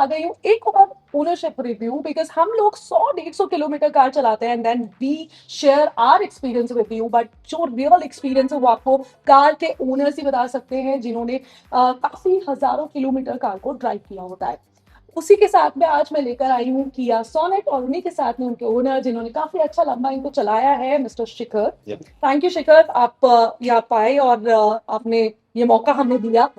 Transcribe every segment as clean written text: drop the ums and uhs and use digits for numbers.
आ गई हूँ एक और ओनरशिप रिव्यू, बिकॉज हम लोग 100-150 किलोमीटर कार चलाते हैं and then we share our experience with you, but जो रियल एक्सपीरियंस है वो आपको कार के ओनर्स ही बता सकते हैं जिन्होंने काफी हजारों किलोमीटर कार को ड्राइव किया होता है। उसी के साथ में आज मैं लेकर आई हूँ किया सोनेट, और उन्हीं के साथ में उनके ओनर जिन्होंने काफी अच्छा लंबा इनको चलाया है, मिस्टर शिखर। थैंक यू शिखर, आप यहाँ पाए और आपने ये मौका हमें दिया।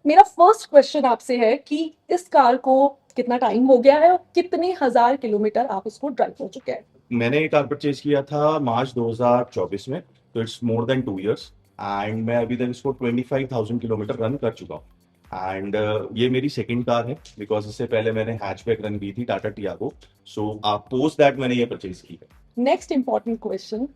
मेरा फर्स्ट क्वेश्चन आपसे है कि इस कार को कितना टाइम हो गया है और कितने हजार किलोमीटर आप इसको ड्राइव कर चुके हैं? मैंने ये कार परचेज किया था मार्च 2024 में, तो it's more than 2 years and मैं अभी तक इसको 25,000 किलोमीटर रन कर चुका हूँ। एंड ये मेरी सेकंड कार है, बिकॉज इससे पहले मैंने हैचबैक रन की थी Tata Tiago. So post that मैंने ये परचेज की है। नेक्स्ट इंपॉर्टेंट क्वेश्चन,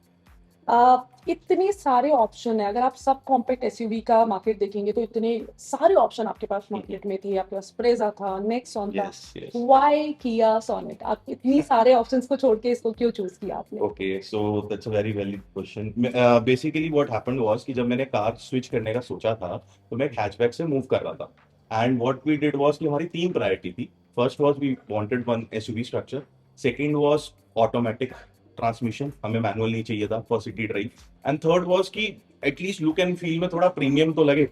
इतने सारे ऑप्शन है, अगर आप सब कॉम्पैक्ट एसयूवी का मार्केट देखेंगे तो इतने सारे ऑप्शन आपके पास मार्केट में थे। आपके पास प्रेजा था, नेक्सॉन था, यस यस। व्हाई किया सोनेट? आप इतनी सारे ऑप्शंस को छोड़ के इसको क्यों चूज किया आपने? Okay, so that's a very valid question. Basically what happened was कि जब मैंने कार स्विच करने का सोचा था तो मैं एक हैचबैक से मूव कर रहा था। And what we did was कि हमारी तीन प्रायोरिटी थी। First was we wanted one SUV structure, second was automatic transmission, हमें मैनुअल नहीं चाहिए था for city drive, and third was कि एटलीस्ट लुक एंड फील में थोड़ा प्रीमियम तो लगे।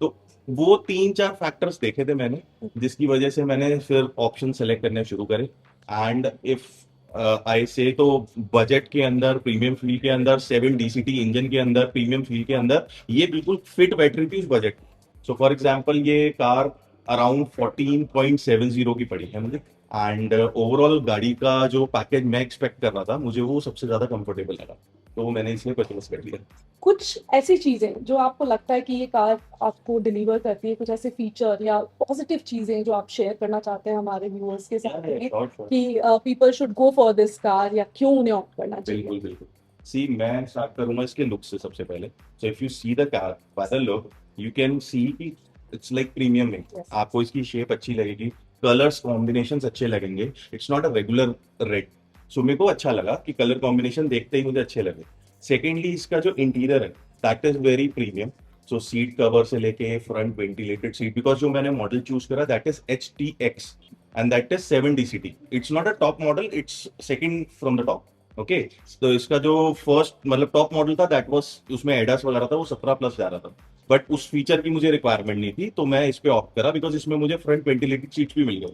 तो वो तीन चार फैक्टर्स देखे थे मैंने, जिसकी वजह से मैंने फिर ऑप्शन सेलेक्ट करने शुरू करे। एंड इफ आई से तो बजट के अंदर, प्रीमियम फील के अंदर, 7 DCT इंजन के अंदर, प्रीमियम फील के अंदर ये बिल्कुल फिट बैठ रही थी उस बजट। सो फॉर एग्जांपल ये कार अराउंड 14.70 की पड़ी है मुझे। एंड ओवरऑल गाड़ी का जो पैकेज मैं एक्सपेक्ट कर रहा था, मुझे वो सबसे ज्यादा कंफर्टेबल लगा, तो मैंने इसलिए परचेज कर लिया। कुछ ऐसी चीजें जो आपको लगता है कि ये कार आपको डिलीवर करती है, कुछ ऐसे फीचर या पॉजिटिव चीजें जो आप शेयर करना चाहते हैं हमारे व्यूअर्स के साथ में श्योर श्योर। कि people should go for this car, या क्यों उन्हें ऑप्ट करना चाहिए? बिल्कुल बिल्कुल। सी मैं स्टार्ट करूंगा इसके लुक से सबसे पहले। So if you see the car by the look, you can see कि इट्स लाइक प्रीमियम में। Yes. आपको इसकी शेप अच्छी लगेगी, कलर्स कॉम्बिनेशंस अच्छे लगेंगे। It's not a regular red. So मेरे को अच्छा लगा कि कलर कॉम्बिनेशन देखते ही मुझे अच्छे लगे। सेकेंडली इसका जो इंटीरियर है that is very premium. So seat cover से लेके फ्रंट वेंटिलेटेड सीट, बिकॉज जो मैंने मॉडल चूज करा that is HTX and that is 7 DCT। It's not a top model, it's second from the top. Okay, तो इसका जो first मतलब top model था दैट वाज, उसमें एडास वगैरह था, वो 17+ जा रहा था, बट उस फीचर की मुझे रिक्वायरमेंट नहीं थी, तो मैं इस पे ऑप्ट करा बिकॉज इसमें मुझे फ्रंट वेंटिलेटेड सीट्स भी मिल गए।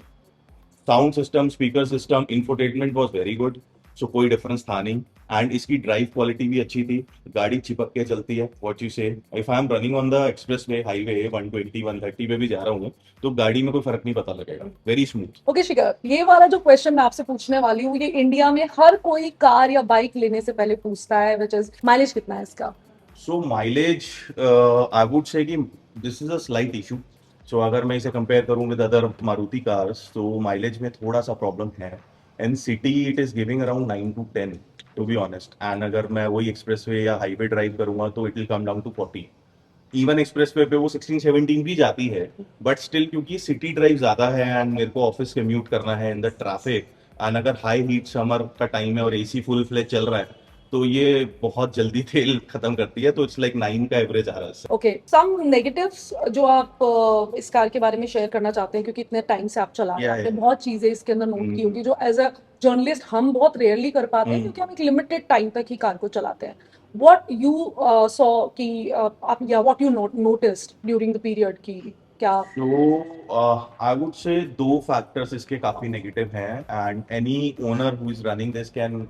Sound system, speaker system, infotainment was very good. So कोई डिफरेंस था नहीं। एंड इसकी ड्राइव क्वालिटी भी अच्छी थी, गाड़ी चिपक के चलती है। व्हाट यू से, if I am running on the express way highway 120 130 पे भी जा रहा हूँ तो गाड़ी में कोई फर्क नहीं पता लगेगा, वेरी स्मूथ। ओके शिखर, ये वाला जो क्वेश्चन मैं आपसे पूछने वाली हूँ, ये इंडिया में हर कोई कार या बाइक लेने से पहले पूछता है, विच इज माइलेज कितना है इसका? सो माइलेज, आई वुड से कि this is a slight issue. So अगर मैं इसे कंपेयर करूं विद अदर मारुति कार्स तो माइलेज में थोड़ा सा प्रॉब्लम है। In city it is giving around 9 to 10, to be honest. And अगर मैं वही एक्सप्रेसवे या हाईवे ड्राइव करूंगा तो it will come down to 40। Even expressway पे वो 16-17 भी जाती है, बट स्टिल क्योंकि सिटी ड्राइव ज्यादा है एंड मेरे को ऑफिस कम्यूट करना है इन द ट्रैफिक, एंड अगर हाई हीट समर का टाइम है और AC फुल फ्लेज चल रहा है तो ये बहुत जल्दी तेल खत्म करती है। तो इट्स लाइक 9 का एवरेज आ रहा है इससे। ओके, सम नेगेटिव्स जो आप इस कार के बारे में शेयर करना चाहते हैं, क्योंकि इतने टाइम से आप चला रहे हैं, आपने बहुत चीजें इसके अंदर नोट की होगी जो एज अ जर्नलिस्ट हम बहुत रेयरली कर पाते हैं, क्योंकि हम एक लिमिटेड टाइम तक ही कार को चलाते हैं। व्हाट यू सॉ कि आप, या what you noticed during the period की क्या? तो आई वुड से दो फैक्टर्स इसके काफी नेगेटिव हैं, and any owner who is running this can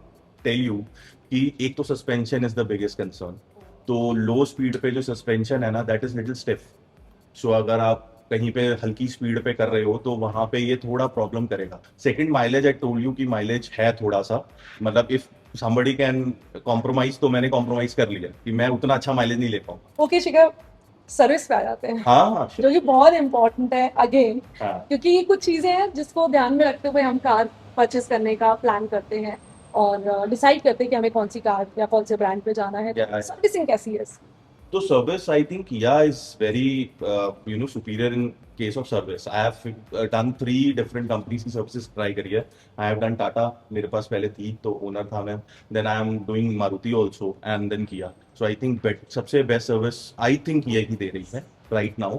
tell you कि एक तो suspension is the biggest concern. तो लो स्पीड पे जो सस्पेंशन है ना that is little stiff. So अगर आप कहीं पे हल्की स्पीड पे कर रहे हो तो वहां पे ये थोड़ा प्रॉब्लम करेगा। Second, mileage, I told you कि माइलेज है थोड़ा सा, मतलब इफ somebody कैन कॉम्प्रोमाइज तो मैंने कॉम्प्रोमाइज कर लिया कि मैं उतना अच्छा माइलेज नहीं ले पाऊँ। ओके शिखर, सर्विस पे आ जाते हैं, हाँ हाँ जो कि बहुत इंपॉर्टेंट है अगेन, हाँ। क्योंकि ये कुछ चीजें हैं जिसको ध्यान में रखते हुए हम कार परचेस करने का प्लान करते हैं और डिसाइड करते हैं कि हमें कौन सी कार या कौन से ब्रांड पे जाना है। Yeah, सर्विसिंग कैसी है इसकी? so service, I think Kia is very, superior in case of service. I have done 3 different companies की services try करी है। I have done Tata, मेरे पास पहले थी तो ओनर था मैं। Then I am doing Maruti also and then Kia. So I think सबसे best service I think Kia ही दे रही है right now।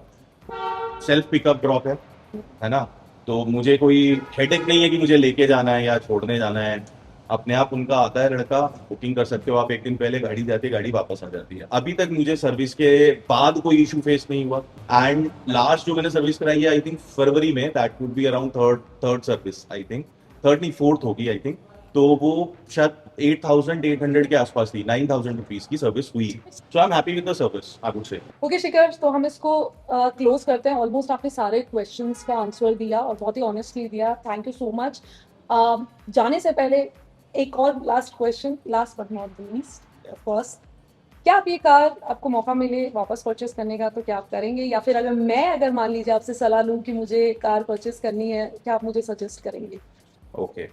Self pickup drop है ना। तो मुझे कोई हेडेक नहीं है कि मुझे लेके जाना है या छोड़ने जाना है। अपने आप उनका आता है लड़का, बुकिंग कर सकते हो आप, एक दिन पहले गाड़ी जाती है, गाड़ी वापस आ जाती है। अभी तक मुझे सर्विस के बाद कोई इशू फेस नहीं हुआ। एंड लास्ट जो मैंने सर्विस कराई है आई थिंक फरवरी में, that would be around third third service I think, third नहीं फोर्थ होगी आई थिंक। तो वो शायद 8,800 के आसपास थी, 9,000 रुपीज की सर्विस हुई। So I am happy with the service I would say. Okay Shikhar, तो हम इसको क्लोज करते हैं। ऑलमोस्ट आपने सारे क्वेश्चंस का आंसर दिया और बहुत ही ऑनेस्टली दिया, थैंक यू सो मच। जाने से पहले एक और last question, last but not least of course, क्या आप ये कार, आपको मौका मिले वापस परचेस करने का तो क्या आप करेंगे, या फिर अगर मान लीजिए आपसे सलाह लूं कि मुझे कार परचेस करनी है, क्या आप मुझे सजेस्ट करेंगे? Okay,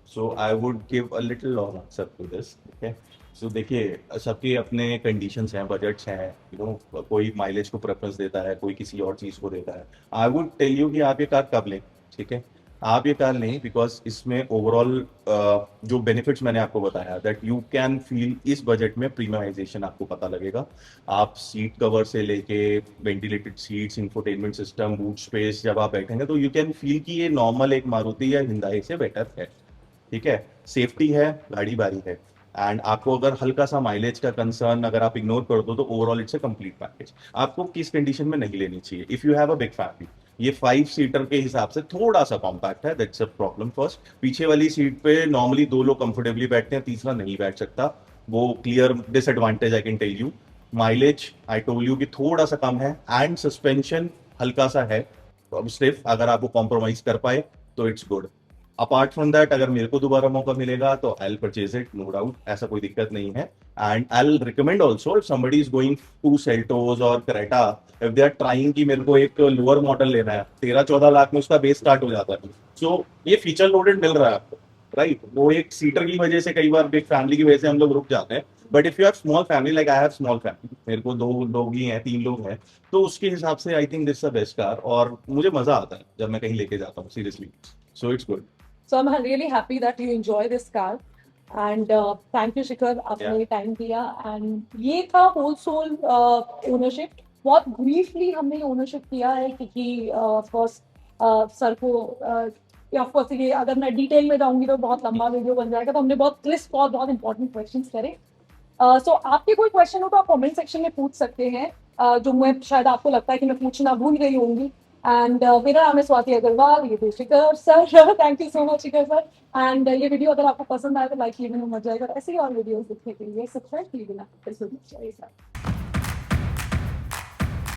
so I would give a little long answer to this. Okay, so देखिए, सबके अपने कंडीशंस हैं, बजट्स हैं, यू नो, कोई माइलेज को प्रेफरेंस देता है, कोई किसी और चीज़ को देता है। आई वुड टेल यू कि आप ये कार कब लें। ठीक है, आप ये कार लें बिकॉज इसमें ओवरऑल जो बेनिफिट्स मैंने आपको बताया, दैट यू कैन फील इस बजट में प्रीमियमाइजेशन आपको पता लगेगा। आप सीट कवर से लेके ventilated seats, infotainment system, boot space, जब आप बैठेंगे तो यू कैन फील कि ये नॉर्मल एक मारुति या हिंदाई से बेटर है। ठीक है, सेफ्टी है, गाड़ी बारी है। एंड आपको अगर हल्का सा माइलेज का कंसर्न अगर आप इग्नोर कर दो तो overall it's a complete package. आपको किस कंडीशन में नहीं लेनी चाहिए, if you have a big family, ये 5 सीटर के हिसाब से थोड़ा सा कॉम्पैक्ट है, दैट्स अ प्रॉब्लम फर्स्ट। पीछे वाली सीट पे नॉर्मली 2 लोग कंफर्टेबली बैठते हैं, तीसरा नहीं बैठ सकता, वो clear disadvantage I can tell you. Mileage I told you कि थोड़ा सा कम है, एंड सस्पेंशन हल्का सा है स्टिफ, अगर आपको कॉम्प्रोमाइज कर पाए तो it's good. Apart from that, अगर मेरे को दोबारा मौका मिलेगा तो I purchase it, no doubt, ऐसा कोई दिक्कत नहीं है। And I recommend also if somebody is going to Seltos और Creta, if they are trying कि मेरे को एक लोअर मॉडल लेना है, 13-14 लाख में उसका बेस स्टार्ट हो जाता है। सो ये फीचर लोडेड मिल रहा है आपको, राइट। वो एक सीटर की वजह से, कई बार बिग फैमिली की वजह से हम लोग रुक जाते हैं। But if you have small family, like I have small family, मेरे को 2 लोग ही हैं, 3 लोग हैं, तो उसके हिसाब से I think this a best car. और मुझे मजा आता है जब मैं कहीं लेके जाता हूँ, seriously. So it's good. So I'm really happy that you enjoy this car. And thank you Shikhar, Yeah. आपने टाइम दिया। एंड ये था होल सोल ओनरशिप। बहुत ब्रीफली हमने ओनरशिप किया है क्योंकि ऑफ कोर्स सर को ऑफ कोर्स ये अगर मैं डिटेल में जाऊंगी तो बहुत लंबा वीडियो बन जाएगा, तो हमने बहुत क्रिस्प और बहुत इंपॉर्टेंट क्वेश्चंस करे। सो आपके कोई क्वेश्चन हो तो आप कमेंट सेक्शन में पूछ सकते हैं, जो मैं शायद आपको लगता है कि मैं पूछना भूल गई होंगी। एंड मेरा नाम है स्वाति अग्रवाल, ये थे Shikhar sir. Thank you so much Shikhar sir. And ये वीडियो अगर आपको पसंद आए तो लाइक कीजिए, मत जाएगा। ऐसे ही और वीडियोस देखने के लिए सब्सक्राइब कीजिए ना।